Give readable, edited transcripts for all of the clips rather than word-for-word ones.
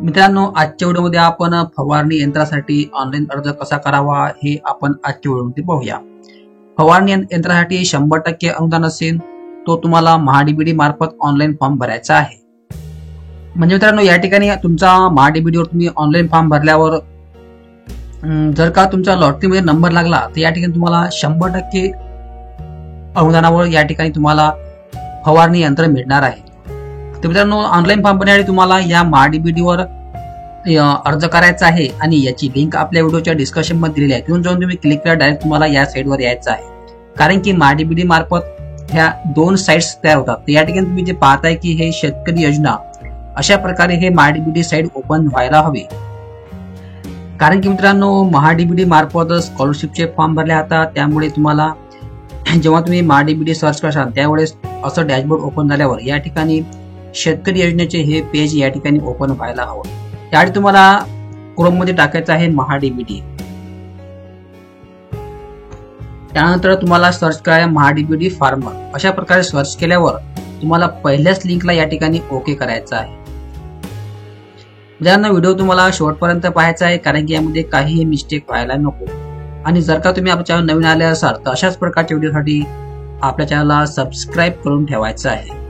मित्रांनो, आजच्या व्हिडिओमध्ये आपण फवारणी यंत्रासाठी ऑनलाईन अर्ज कसा करावा हे आपण आजच्या व्हिडिओमध्ये पाहूया. फवारणी यंत्रासाठी 100% अनुदान असेल तो तुम्हाला महाडीबीडी मार्फत ऑनलाईन फॉर्म भरायचा आहे. म्हणजे मित्रांनो, या ठिकाणी तुमचा महाडीबीडीवर तुम्ही ऑनलाईन फॉर्म भरल्यावर जर का तुमचा लॉटरीमध्ये नंबर लागला तर या ठिकाणी तुम्हाला 100% अनुदानावर या ठिकाणी तुम्हाला फवारणी यंत्र मिळणार आहे. तर मित्रांनो, ऑनलाईन फॉर्म भरण्यासाठी तुम्हाला या महाडीबीडीवर अर्ज करायचा आहे आणि याची लिंक आपल्या व्हिडिओच्या डिस्क्रिप्शन मध्ये दिलेली आहे. तिथून जाऊन तुम्ही क्लिक करा, डायरेक्ट तुम्हाला या साईटवर यायचं आहे. कारण की महाडीबीडी मार्फत ह्या 2 साइट्स तयार होतात. तर या ठिकाणी तुम्ही जे पाहताय की हे शेतकरी योजना, अशा प्रकारे हे महाडीबीडी साईट ओपन व्हायला हवी. कारण की मित्रांनो, महाडीबीडी मार्फत स्कॉलरशिपचे फॉर्म भरले जातात. त्यामुळे तुम्हाला जेव्हा तुम्ही महाडीबीडी सर्च करशाल त्यावेळेस असं डॅशबोर्ड ओपन झाल्यावर या ठिकाणी शेतकरी योजनेचे हे पेज या ठिकाणी ओपन व्हायला हवं. त्यासाठी तुम्हाला क्रोम मध्ये टाकायचं आहे महाडीबीडी. त्यानंतर तुम्हाला सर्च करायला महाडीबीडी फार्मर. अशा प्रकारे सर्च केल्यावर तुम्हाला पहिल्याच लिंकला या ठिकाणी ओके करायचं आहे. ज्यांना व्हिडिओ तुम्हाला शेवटपर्यंत पाहायचा आहे, कारण की यामध्ये काहीही मिस्टेक व्हायला नको. आणि जर का तुम्ही आपल्या चॅनल नवीन आले असाल तर अशाच प्रकारच्या व्हिडिओसाठी आपल्या चॅनलला सबस्क्राईब करून ठेवायचं आहे.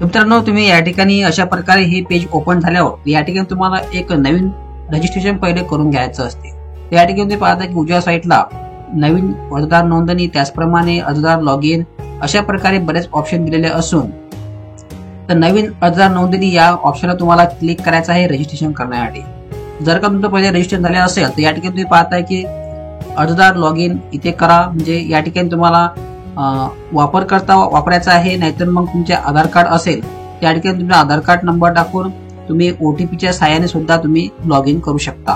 मित्रांनो, तुम्ही या ठिकाणी अशा प्रकारे हे पेज ओपन झाल्यावर या ठिकाणी तुम्हाला एक नवीन रजिस्ट्रेशन पहिले करून घ्यायचं असते. या ठिकाणी तुम्ही पाहता की उजव्या साईडला नवीन अर्जदार नोंदणी, त्याचप्रमाणे अर्जदार लॉग इन अशा प्रकारे बरेच ऑप्शन दिलेले असून तर नवीन अर्जदार नोंदणी या ऑप्शनला तुम्हाला क्लिक करायचं आहे रजिस्ट्रेशन करण्यासाठी. जर का तुमचं पहिले रजिस्ट्रेशन झाले असेल तर या ठिकाणी तुम्ही पाहताय की अर्जदार लॉग इन इथे करा. म्हणजे या ठिकाणी तुम्हाला वापरकर्ता वापरायचा आहे, नाहीतर मग तुमचे आधार कार्ड असेल त्या ठिकाणी तुमचा आधार कार्ड नंबर टाकून तुम्ही ओटीपीच्या सहाय्याने सुद्धा तुम्ही लॉग इन करू शकता.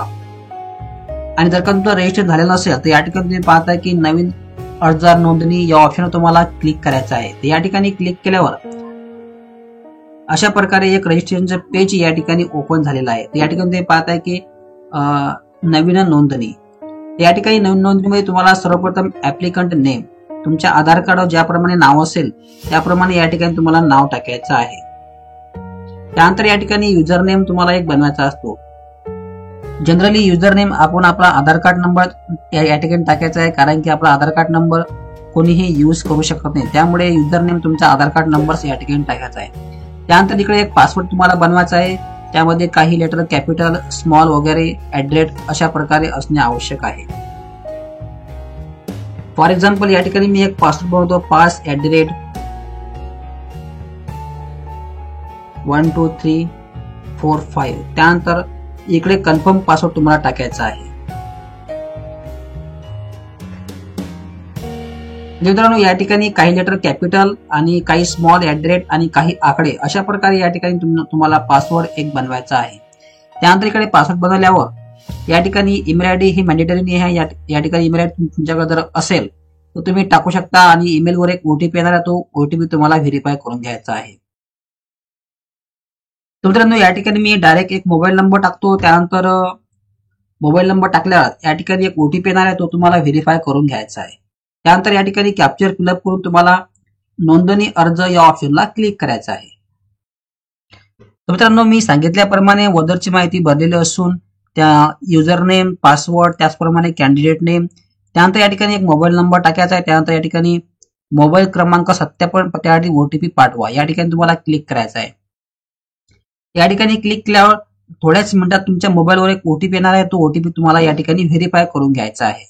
आणि जर का तुमचं रजिस्टर झालेलं असेल तर या ठिकाणी तुम्ही पाहताय की नवीन अर्जदार नोंदणी या ऑप्शनवर तुम्हाला क्लिक करायचं आहे. या ठिकाणी क्लिक केल्यावर अशा प्रकारे एक रजिस्ट्रेशनचं पेज या ठिकाणी ओपन झालेलं आहे. या ठिकाणी तुम्ही पाहताय की नवीन नोंदणी. या ठिकाणी नवीन नोंदणीमध्ये तुम्हाला सर्वप्रथम ऍप्लिकंट नेम, तुमच्या आधार कार्डवर ज्याप्रमाणे नाव असेल त्याप्रमाणे या ठिकाणी तुम्हाला नाव टाकायचं आहे. त्यानंतर या ठिकाणी युजर नेम तुम्हाला एक बनवायचा असतो. जनरली युजर नेम आपण आपला आधार कार्ड नंबर या ठिकाणी टाकायचा आहे, कारण की आपला आधार कार्ड नंबर कोणीही यूज करू शकत नाही. त्यामुळे युजर नेम तुमचा आधार कार्ड नंबर या ठिकाणी टाकायचा आहे. त्यानंतर इकडे एक पासवर्ड तुम्हाला बनवायचा आहे. त्यामध्ये काही लेटर कॅपिटल, स्मॉल वगैरे @, अशा प्रकारे असणे आवश्यक आहे. फॉर एक्झाम्पल या ठिकाणी मी एक पासवर्ड बनवतो, pass@12345. त्यानंतर इकडे कन्फर्म पासवर्ड तुम्हाला टाकायचा आहे. मित्रांनो, या ठिकाणी काही लेटर कॅपिटल आणि काही स्मॉल @ आणि काही आकडे अशा प्रकारे या ठिकाणी तुम्हाला पासवर्ड एक बनवायचा आहे. त्यानंतर इकडे पासवर्ड बनवल्यावर या ठिकाणी ईमेल आयडी ही मॅन्डेटरी नाही आहे. या ठिकाणी ईमेल आयडी तुमच्याकडे जर असेल तर तुम्ही टाकू शकता आणि ईमेलवर एक ओटीपी येणार आहे, तो ओटीपी तुम्हाला व्हेरीफाय करून घ्यायचा आहे. तर मित्रांनो, या ठिकाणी मी डायरेक्ट एक मोबाईल नंबर टाकतो. त्यानंतर मोबाईल नंबर टाकल्यावर या ठिकाणी एक ओटीपी येणार आहे, तो तुम्हाला व्हेरीफाय करून घ्यायचा आहे. त्यानंतर या ठिकाणी कॅप्चर फिलअप करून तुम्हाला नोंदणी अर्ज या ऑप्शनला क्लिक करायचं आहे. तर मित्रांनो, मी सांगितल्याप्रमाणे वदरची माहिती भरलेली असून त्या युजर नेम, पासवर्ड, त्याचप्रमाणे कॅन्डिडेट नेम, त्यानंतर या ठिकाणी एक मोबाईल नंबर टाकायचा आहे. त्यानंतर या ठिकाणी मोबाईल क्रमांक सत्यापन, त्यासाठी ओटीपी पाठवा या ठिकाणी तुम्हाला क्लिक करायचं आहे. या ठिकाणी क्लिक केल्यावर थोड्याच मिनिटात तुमच्या मोबाईलवर एक ओटीपी येणार आहे, तो ओटीपी तुम्हाला या ठिकाणी व्हेरीफाय करून घ्यायचा आहे.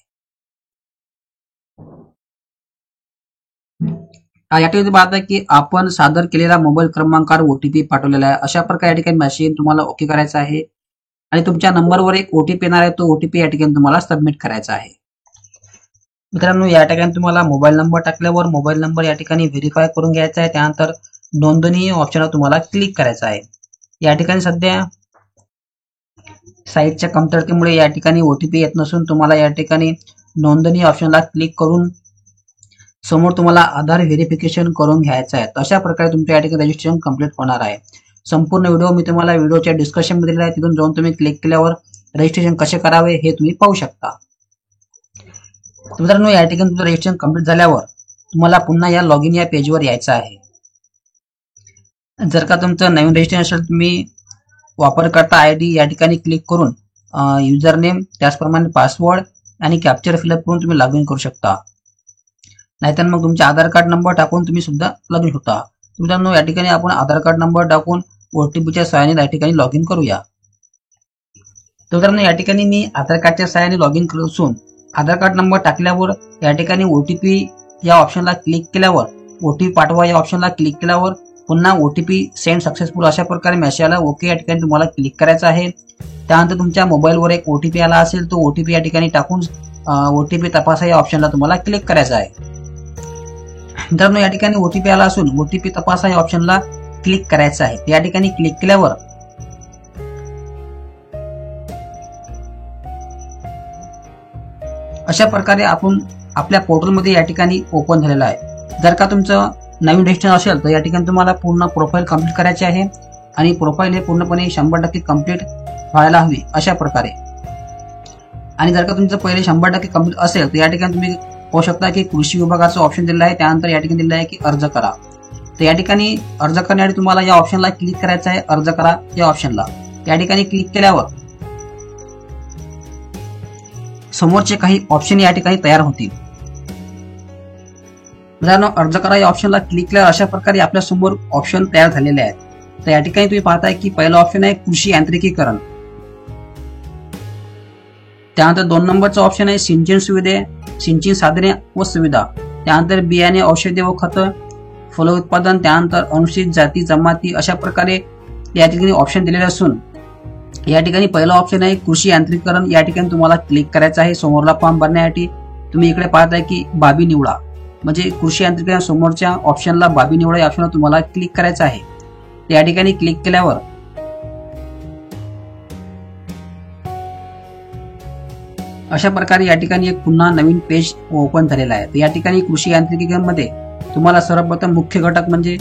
या ठिकाणी पाहता की आपण सादर केलेला मोबाईल क्रमांकावर ओटीपी पाठवलेला आहे. अशा प्रकारे या ठिकाणी मेसेज तुम्हाला ओके करायचा आहे आणि तुमच्या नंबरवर एक ओटीपी येणार आहे, तो ओटीपी या ठिकाणी तुम्हाला सबमिट करायचा आहे. मित्रांनो, या ठिकाणी तुम्हाला मोबाईल नंबर टाकल्यावर मोबाईल नंबर या ठिकाणी व्हेरीफाय करून घ्यायचा आहे. त्यानंतर नोंदणी ऑप्शनवर तुम्हाला क्लिक करायचं आहे. या ठिकाणी सध्या साईटच्या कमतरतेमुळे या ठिकाणी ओटीपी येत नसून तुम्हाला या ठिकाणी नोंदणी ऑप्शनला क्लिक करून समोर तुम्हाला आधार व्हेरिफिकेशन करून घ्यायचं आहे. अशा प्रकारे तुमच्या या ठिकाणी रजिस्ट्रेशन कंप्लीट होणार आहे. संपूर्ण व्हिडिओ मी तुम्हाला व्हिडिओच्या डिस्क्रिप्शन मध्ये दिलेला आहे, तिथून जाऊन तुम्ही क्लिक केल्यावर रजिस्ट्रेशन कसे करावे हे तुम्ही पाहू शकता. मित्रांनो, या ठिकाणी तुमचं रजिस्ट्रेशन कंप्लीट झाल्यावर तुम्हाला पुन्हा या लॉग इन या पेजवर यायचं आहे. जर का तुमचं नवीन रजिस्ट्रेशन असेल तुम्ही वापरकर्ता ID या ठिकाणी क्लिक करून युजर नेम त्याचप्रमाणे पासवर्ड आणि कॅप्चर फिलअप करून तुम्ही लॉग इन करू शकता. नाहीतर मग तुमचे आधार कार्ड नंबर टाकून तुम्ही सुद्धा लॉग इन होता. मित्रांनो, या ठिकाणी आपण आधार कार्ड नंबर टाकून OTPच्या सहाय्याने या ठिकाणी लॉग इन करूया. तर मित्रांनो, या ठिकाणी मी आधार कार्डच्या सहाय्याने लॉग इन करत असून आधार कार्ड नंबर टाकल्यावर या ठिकाणी OTP या ऑप्शनला क्लिक केल्यावर OTP पाठवा या ऑप्शनला क्लिक केल्यावर पुन्हा OTP सेंड सक्सेसफुल अशा प्रकारे मेसेज आला. ओके या ठिकाणी तुम्हाला क्लिक करायचं आहे. त्यानंतर तुमच्या मोबाईलवर एक OTP आला असेल, तो OTP या ठिकाणी टाकून OTP तपासा या ऑप्शनला तुम्हाला क्लिक करायचं आहे. मित्रांनो, या ठिकाणी OTP आला असून OTP तपासा या ऑप्शनला क्लिक करायचं आहे. या ठिकाणी क्लिक केल्यावर अशा प्रकारे आपण आपल्या पोर्टलमध्ये या ठिकाणी ओपन झालेला आहे. जर का तुमचं नवीन रजिस्ट्रेशन असेल तर या ठिकाणी तुम्हाला पूर्ण प्रोफाईल कंप्लीट करायची आहे आणि प्रोफाईल हे पूर्णपणे 100% कंप्लीट व्हायला हवी अशा प्रकारे. आणि जर का तुमचं पहिले 100% कंप्लीट असेल तर या ठिकाणी तुम्ही पाहू शकता की कृषी विभागाचं ऑप्शन दिलेलं आहे. त्यानंतर या ठिकाणी दिलेलं आहे की अर्ज करा. तर या ठिकाणी अर्ज करण्यासाठी तुम्हाला या ऑप्शनला क्लिक करायचं आहे, अर्ज करा या ऑप्शनला. या ठिकाणी क्लिक केल्यावर समोरचे काही ऑप्शन या ठिकाणी तयार होतील. मित्रांनो, अर्ज करा या ऑप्शनला क्लिक केल्यावर अशा प्रकारे आपल्या समोर ऑप्शन तयार झालेले आहेत. तर या ठिकाणी तुम्ही पाहताय की पहिला ऑप्शन आहे कृषी यांत्रिकीकरण. त्यानंतर 2 नंबरचा ऑप्शन आहे सिंचन साधने व सुविधा. त्यानंतर बियाणे, औषधे व खतं, फलोत्पादन, त्यानंतर अनुसूचित जाती जमाती अशा प्रकारे या ठिकाणी ऑप्शन दिलेले असून या ठिकाणी पहिला ऑप्शन आहे कृषी यांत्रिकीकरण. या ठिकाणी तुम्हाला क्लिक करायचं आहे. समोरला फॉर्म भरण्यासाठी तुम्ही इकडे पाहताय की बाबी निवडा, म्हणजे कृषी यांत्रिकीकरण समोरच्या ऑप्शनला बाबी निवडा या ऑप्शनला तुम्हाला क्लिक करायचं आहे. या ठिकाणी क्लिक केल्यावर अशा प्रकारे या ठिकाणी एक पुन्हा नवीन पेज ओपन झालेला आहे. तर या ठिकाणी कृषी यांत्रिकीकरण मध्ये तुम्हाला सर्वप्रथम मुख्य घटक म्हणजे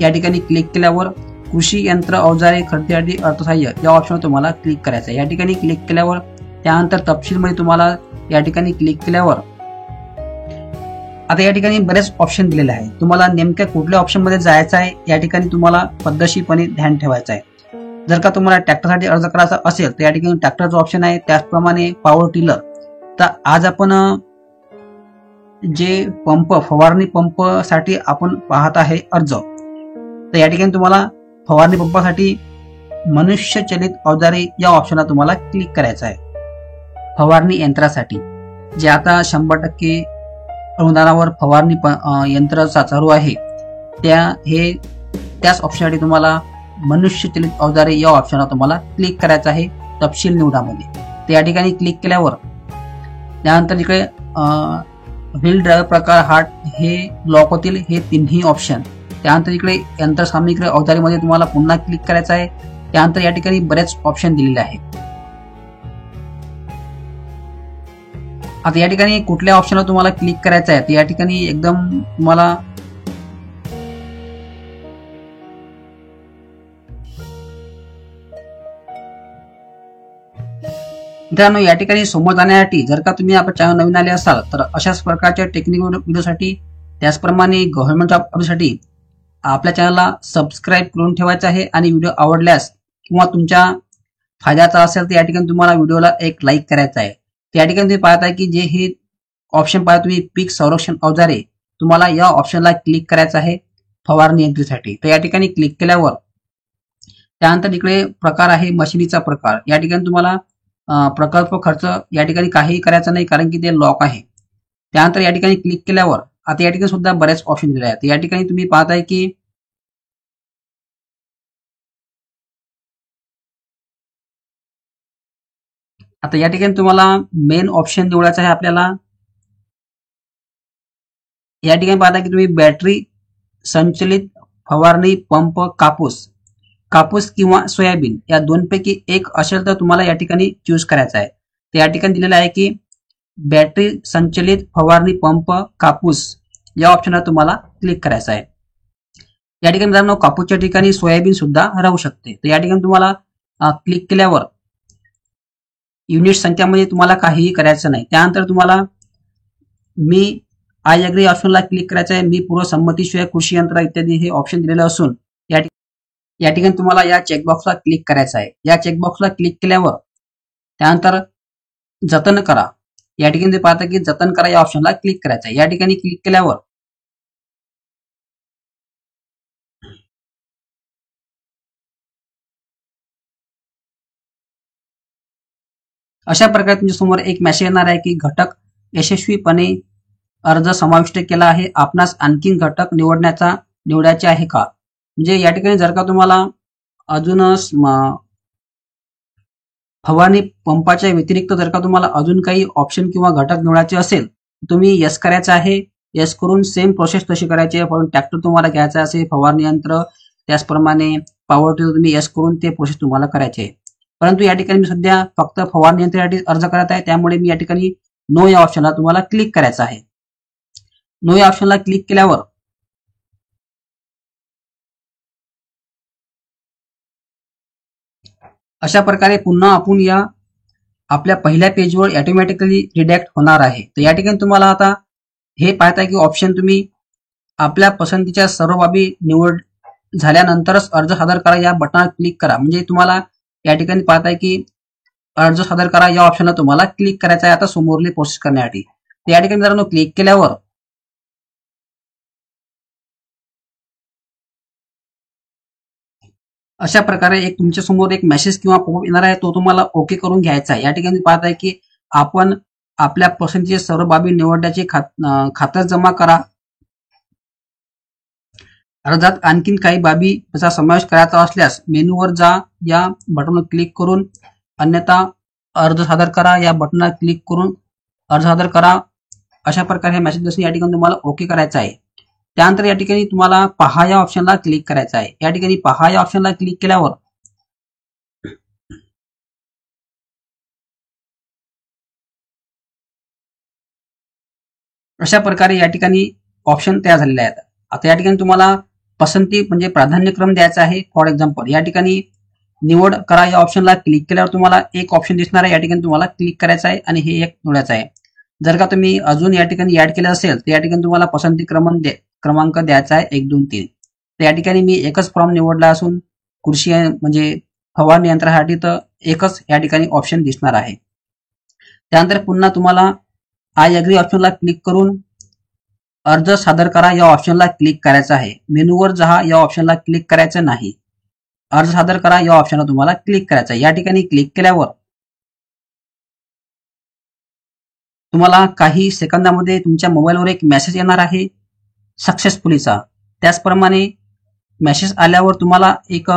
या ठिकाणी क्लिक केल्यावर कृषी यंत्र, अवजारे, खरेदीसाठी अर्थसहाय्य या ऑप्शनवर तुम्हाला क्लिक करायचं आहे. या ठिकाणी क्लिक केल्यावर त्यानंतर तपशीलमध्ये तुम्हाला या ठिकाणी क्लिक केल्यावर आता या ठिकाणी बरेच ऑप्शन दिलेले आहेत. तुम्हाला नेमक्या कुठल्या ऑप्शन मध्ये जायचं आहे या ठिकाणी तुम्हाला पद्धतशीरपणे ध्यान ठेवायचं आहे. जर का तुम्हाला ट्रॅक्टरसाठी अर्ज करायचा असेल तर या ठिकाणी ट्रॅक्टरचा ऑप्शन आहे. त्याचप्रमाणे पॉवर टिलर. तर आज आपण जे फवारणी पंप साठी आपण पाहत आहे अर्ज. तर या ठिकाणी तुम्हाला फवारणी पंपासाठी मनुष्यचलित अवजारे या ऑप्शनला तुम्हाला क्लिक करायचं आहे. फवारणी यंत्रासाठी जे आता 100% अनुदानावर फवारणी यंत्र चालू आहे त्याच ऑप्शनसाठी तुम्हाला मनुष्यचलित अवजारे या ऑप्शनला तुम्हाला क्लिक करायचं आहे तपशील निवडामध्ये. तर या ठिकाणी क्लिक केल्यावर त्यानंतर इकडे व्हील ड्रायव्हर प्रकार हार्ट हे लॉक होतील, हे तिन्ही ऑप्शन. त्यानंतर इकडे यंत्र सामग्री अवजारीमध्ये तुम्हाला पुन्हा क्लिक करायचं आहे. त्यानंतर या ठिकाणी बरेच ऑप्शन दिलेले आहेत. आता या ठिकाणी कुठल्या ऑप्शनला तुम्हाला क्लिक करायचं आहे तर या ठिकाणी एकदम तुम्हाला मित्रांनो या ठिकाणी समोर जाण्यासाठी जर का तुम्ही आपल्या चॅनल नवीन आले असाल तर अशाच प्रकारच्या टेक्निकल व्हिडिओसाठी त्याचप्रमाणे गव्हर्नमेंट जॉब अपडेटसाठी आपल्या चॅनलला सबस्क्राईब करून ठेवायचं आहे. आणि व्हिडिओ आवडल्यास किंवा तुमच्या फायद्याचा असेल तर या ठिकाणी तुम्हाला व्हिडिओला एक लाईक करायचा आहे. या ठिकाणी तुम्ही पाहताय की जे हे ऑप्शन पाहता तुम्ही पीक संरक्षण अवजारे, तुम्हाला या ऑप्शनला क्लिक करायचं आहे फवारणी यंत्रासाठी. तर या ठिकाणी क्लिक केल्यावर त्यानंतर इकडे प्रकार आहे मशिनीचा प्रकार. या ठिकाणी तुम्हाला प्रकल्प खर्च या ठिकाणी काहीही करायचं नाही कारण की ते लॉक आहे. त्यानंतर या ठिकाणी क्लिक केल्यावर आता या ठिकाणी सुद्धा बरेच ऑप्शन दिले आहेत. या ठिकाणी तुम्ही पाहताय की आता या ठिकाणी तुम्हाला मेन ऑप्शन निवडायचा आहे आपल्याला. या ठिकाणी पाहता की तुम्ही बॅटरी संचलित फवारणी पंप कापूस किंवा सोयाबीन या दोनपैकी एक असेल तर तुम्हाला या ठिकाणी चूज करायचा आहे. तर या ठिकाणी दिलेलं आहे की बॅटरी संचलित फवारणी पंप कापूस या ऑप्शनला तुम्हाला क्लिक करायचं आहे. या ठिकाणी मित्रांनो कापूसच्या ठिकाणी सोयाबीन सुद्धा राहू शकते. तर या ठिकाणी तुम्हाला क्लिक केल्यावर युनिट संख्यामध्ये तुम्हाला काहीही करायचं नाही. त्यानंतर तुम्हाला मी आय अग्री ऑप्शनला क्लिक करायचं आहे. मी पूर्व संमतीशिवाय कृषी यंत्र इत्यादी हे ऑप्शन दिलेले असून या ठिकाणी तुम्हाला या चेकबॉक्सला क्लिक करायचं आहे. या चेकबॉक्सला क्लिक केल्यावर त्यानंतर जतन करा, या ठिकाणी तुम्ही पाहता की जतन करा या ऑप्शनला क्लिक करायचं आहे. या ठिकाणी क्लिक केल्यावर अशा प्रकारे तुमच्या समोर एक मेसेज येणार आहे की घटक यशस्वीपणे अर्ज समाविष्ट केला आहे, आपणास आणखीन घटक निवडायचे आहे का. म्हणजे या ठिकाणी जर का तुम्हाला अजून फवारणी पंपाच्या व्यतिरिक्त जर का तुम्हाला अजून काही ऑप्शन किंवा घटक निवडायचे असेल, तुम्ही यस करायचं आहे. यस करून सेम प्रोसेस तशी करायची आहे. पण ट्रॅक्टर तुम्हाला घ्यायचा असेल, फवारणी यंत्र, त्याचप्रमाणे पॉवर टिलर तुम्ही यस करून ते प्रोसेस तुम्हाला करायची आहे. परंतु या ठिकाणी मी सध्या फक्त फवारणी यंत्रासाठी अर्ज करत आहे, त्यामुळे मी या ठिकाणी नो या ऑप्शनला तुम्हाला क्लिक करायचं आहे. नो या ऑप्शनला क्लिक केल्यावर अशा प्रकारे पुन्हा आपण या आपल्या पहिल्या पेजवर ऑटोमॅटिकली रिडॅक्ट होणार आहे. तर या ठिकाणी तुम्हाला आता हे पाहताय की ऑप्शन तुम्ही आपल्या पसंतीच्या सर्व बाबी निवड झाल्यानंतरच अर्ज सादर करा या बटनावर क्लिक करा. म्हणजे तुम्हाला या ठिकाणी पाहताय की अर्ज सादर करा या ऑप्शनला तुम्हाला क्लिक करायचं आहे आता समोरली प्रोसेस करण्यासाठी. तर या ठिकाणी मित्रांनो क्लिक केल्यावर अशा प्रकारे एक तुमच्या समोर एक मेसेज किंवा पॉपअप येणार आहे, तो तुम्हाला ओके करून घ्यायचा आहे. या ठिकाणी पाहताय की आपण आपल्या पसंतीचे सर्व बाबी निवडण्याची खातरजमा करा. अर्जात आणखीन काही बाबीचा समावेश करायचा असल्यास मेनूवर जा, या बटनवर क्लिक करून अन्यथा अर्ज सादर करा या बटनवर क्लिक करून अर्ज सादर करा. अशा प्रकारे हे मेसेज दिसून या ठिकाणी तुम्हाला ओके करायचं आहे. त्यानंतर या ठिकाणी तुम्हाला पहा या ऑप्शनला क्लिक करायचं आहे. या ठिकाणी पहा या ऑप्शनला क्लिक केल्यावर अशा प्रकारे या ठिकाणी ऑप्शन तयार झालेले आहेत. आता या ठिकाणी तुम्हाला पसंती म्हणजे प्राधान्यक्रम द्यायचा आहे. फॉर एक्झाम्पल या ठिकाणी निवड करा या ऑप्शनला क्लिक केल्यावर तुम्हाला एक ऑप्शन दिसणार आहे, या ठिकाणी तुम्हाला क्लिक करायचं आहे आणि हे एक निवडायचं आहे. जर का तुम्ही अजून या ठिकाणी ऍड केलं असेल तर या ठिकाणी तुम्हाला पसंती क्रमांक द्यायचा आहे 1, 2, 3. तर या ठिकाणी मी एकच फॉर्म निवडला असून कृषी म्हणजे फवारणी यंत्रासाठी तर एकच या ठिकाणी ऑप्शन दिसणार आहे. त्यानंतर पुन्हा तुम्हाला आय अग्री ऑप्शनला क्लिक करून अर्ज सादर करा या ऑप्शनला क्लिक करायचं आहे. मेनूवर जा या ऑप्शनला क्लिक करायचं नाही. अर्ज सादर करा या ऑप्शनला तुम्हाला क्लिक करायचं आहे. या ठिकाणी क्लिक केल्यावर तुम्हाला काही सेकंदामध्ये तुमच्या मोबाईलवर एक मेसेज येणार आहे सक्सेसफुलीचा. त्याचप्रमाणे मेसेज आल्यावर तुम्हाला एक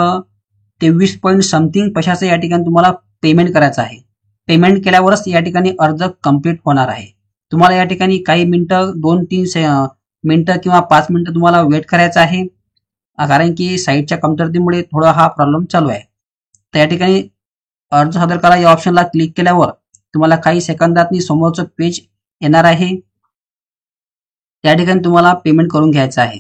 23 पॉईंट समथिंग पैशाचं या ठिकाणी तुम्हाला पेमेंट करायचं आहे. पेमेंट केल्यावरच या ठिकाणी अर्ज कंप्लीट होणार आहे. तुम्हाला या ठिकाणी काही मिनिटं 2-3 मिनिटं किंवा 5 मिनिटं तुम्हाला वेट करायचं आहे, कारण की साईटच्या कमतरतेमुळे थोडा हा प्रॉब्लेम चालू आहे. तर या ठिकाणी अर्ज सादर करा या ऑप्शनला क्लिक केल्यावर तुम्हाला काही सेकंदात समोरचं पेज येणार आहे. त्या ठिकाणी तुम्हाला पेमेंट करून घ्यायचं आहे.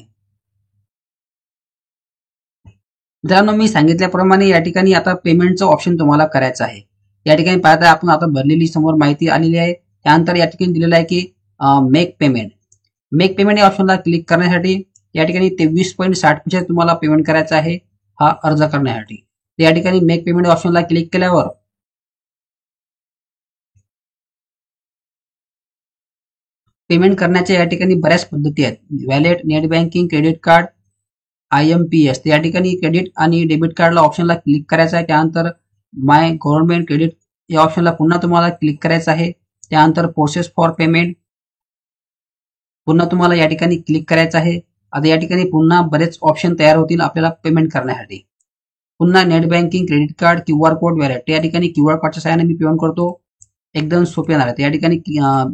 मित्रांनो मी सांगितल्याप्रमाणे या ठिकाणी आता पेमेंटचं ऑप्शन तुम्हाला करायचं आहे. या ठिकाणी पाहता आपण आता भरलेली समोर माहिती आलेली आहे. त्यानंतर या ठिकाणी दिलेलं आहे की मेक पेमेंट या ऑप्शनला क्लिक करण्यासाठी या ठिकाणी 23.60 तुम्हाला पेमेंट करायचं आहे हा अर्ज करण्यासाठी. या ठिकाणी मेक पेमेंट ऑप्शनला क्लिक केल्यावर पेमेंट करण्याच्या या ठिकाणी बऱ्याच पद्धती आहेत. Valet, net banking, credit card, IMPS. या ठिकाणी क्रेडिट आणि डेबिट कार्डला ऑप्शनला क्लिक करायचं आहे. त्यानंतर माय गव्हर्नमेंट क्रेडिट या ऑप्शनला पुन्हा तुम्हाला क्लिक करायचं आहे. त्यानंतर प्रोसेस फॉर पेमेंट पुन्हा तुम्हाला या ठिकाणी क्लिक करायचं आहे. आता या ठिकाणी पुन्हा बरेच ऑप्शन तयार होतील आपल्याला पेमेंट करण्यासाठी. पुन्हा net banking, credit card, QR code, valet. या ठिकाणी QR कोडच्या सहाय्याने मी पेमेंट करतो. एकदम सोपे येणार आहे. या ठिकाणी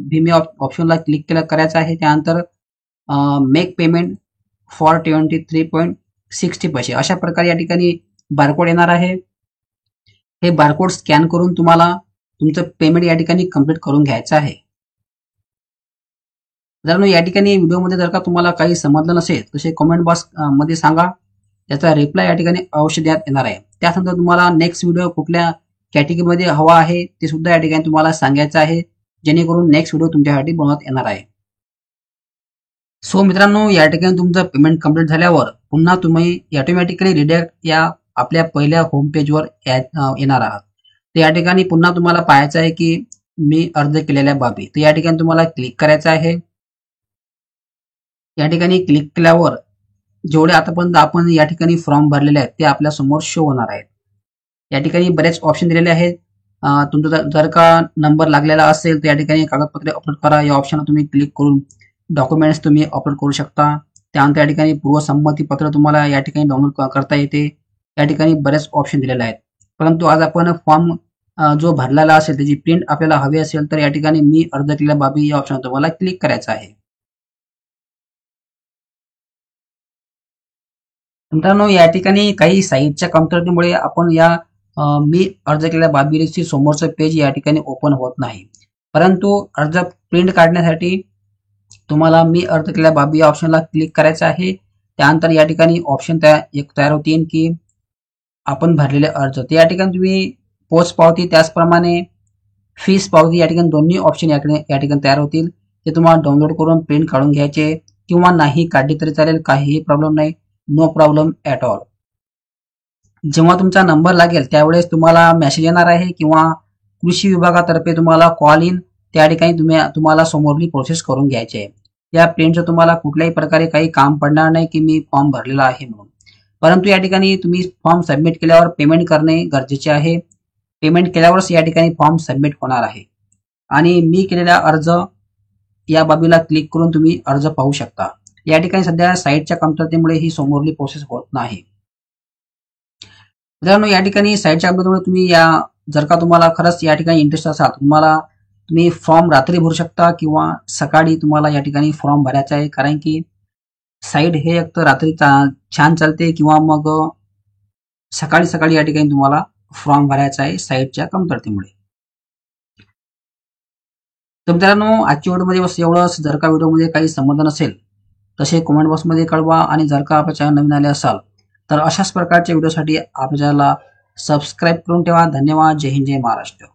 भीम ऑप्शनला क्लिक करायचं आहे. त्यानंतर मेक पेमेंट फॉर 23.60 पैसे अशा प्रकारे या ठिकाणी बारकोड येणार आहे. हे बारकोड स्कॅन करून तुम्हाला तुमचं पेमेंट या ठिकाणी कम्प्लीट करून घ्यायचं आहे. जर या ठिकाणी व्हिडिओमध्ये जर का तुम्हाला काही समजलं नसेल तसे कमेंट बॉक्स मध्ये सांगा, त्याचा रिप्लाय या ठिकाणी अवश्य देण्यात येणार आहे. त्यानंतर तुम्हाला नेक्स्ट व्हिडिओ कुठल्या कॅटेगरीमध्ये हवा आहे ते सुद्धा या ठिकाणी तुम्हाला सांगायचं आहे, जेणेकरून नेक्स्ट व्हिडिओ तुमच्यासाठी बनवण्यात येणार आहे. सो मित्रांनो, या ठिकाणी तुमचं पेमेंट कंप्लीट झाल्यावर पुन्हा तुम्ही ऑटोमॅटिकली रिडायरेक्ट या आपल्या पहिल्या होम पेजवर येणार आहात. तर या ठिकाणी पुन्हा तुम्हाला पाहायचं आहे की मी अर्ज केलेल्या बाबी. तर या ठिकाणी तुम्हाला क्लिक करायचं आहे. या ठिकाणी क्लिक केल्यावर जेवढे आतापर्यंत आपण या ठिकाणी फॉर्म भरलेले आहेत ते आपल्या समोर शो होणार आहेत. या ठिकाणी बरेच ऑप्शन दिलेले आहेत. तुमचा जर का नंबर लागलेला असेल तर या ठिकाणी कागदपत्रे अपलोड करा या ऑप्शनवर तुम्ही क्लिक करून डॉक्युमेंट्स तुम्ही अपलोड करू शकता. त्यानंतर या ठिकाणी पूर्वसंमती पत्र तुम्हाला या ठिकाणी डाउनलोड करता येते. या ठिकाणी बरेच ऑप्शन दिलेले आहेत. परंतु आज आपण फॉर्म जो भरलेला असेल त्याची प्रिंट आपल्याला हवी असेल तर या ठिकाणी मी अर्ज केलेल्या बाबी या ऑप्शनवर तुम्हाला क्लिक करायचं आहे. मित्रांनो, या ठिकाणी काही साईटच्या कमतरतेमुळे आपण या मी अर्ज केलेल्या बाबीची समोरचं पेज या ठिकाणी ओपन होत नाही. परंतु अर्ज प्रिंट काढण्यासाठी तुम्हाला मी अर्ज केलेल्या बाबी या ऑप्शनला क्लिक करायचं आहे. त्यानंतर या ठिकाणी ऑप्शन तयार होतील की आपण भरलेले अर्ज. तर या ठिकाणी तुम्ही पोच पावती त्याचप्रमाणे फीस पावती या ठिकाणी दोन्ही ऑप्शन या ठिकाणी तयार होतील. ते तुम्हाला डाउनलोड करून प्रिंट काढून घ्यायचे किंवा नाही काढली तरी चालेल, काहीही प्रॉब्लेम नाही. No problem at all. जेव्हा तुमचा नंबर लागेल त्यावेळेस तुम्हाला मेसेज येणार आहे किंवा कृषी विभागातर्फे तुम्हाला कॉल इन त्या ठिकाणी तुम्हाला समोरली प्रोसेस करून घ्यायची आहे. या प्रिंटचं तुम्हाला कुठल्याही प्रकारे काही काम पडणार नाही की मी फॉर्म भरलेला आहे म्हणून. परंतु या ठिकाणी तुम्ही फॉर्म सबमिट केल्यावर पेमेंट करणे गरजेचे आहे. पेमेंट केल्यावरच या ठिकाणी फॉर्म सबमिट होणार आहे. आणि मी केलेला अर्ज या बाबीला क्लिक करून तुम्ही अर्ज पाहू शकता. या ठिकाणी सध्या साईटच्या कमतरतेमुळे ही समोरली प्रोसेस होत नाही. मित्रांनो, या ठिकाणी साईटच्या कमतरतेमुळे तुम्ही जर का तुम्हाला खरंच या ठिकाणी इंटरेस्ट असाल तुम्ही फॉर्म रात्री भरू शकता किंवा सकाळी तुम्हाला या ठिकाणी फॉर्म भरायचा आहे. कारण की साईट हे एक तर रात्री छान चालते किंवा मग सकाळी सकाळी या ठिकाणी तुम्हाला फॉर्म भरायचा आहे साईटच्या कमतरतेमुळे. तर मित्रांनो, आजच्या व्हिडिओमध्ये बस एवढंच. जर का व्हिडिओमध्ये काही संबंध नसेल तसे कमेंट बॉक्समध्ये कळवा. आणि जर का आपल्या चॅनल नवीन आले असाल तर अशाच प्रकारच्या व्हिडिओसाठी आपल्या चॅनलला सबस्क्राईब करून ठेवा. धन्यवाद. जय हिंद, जय महाराष्ट्र.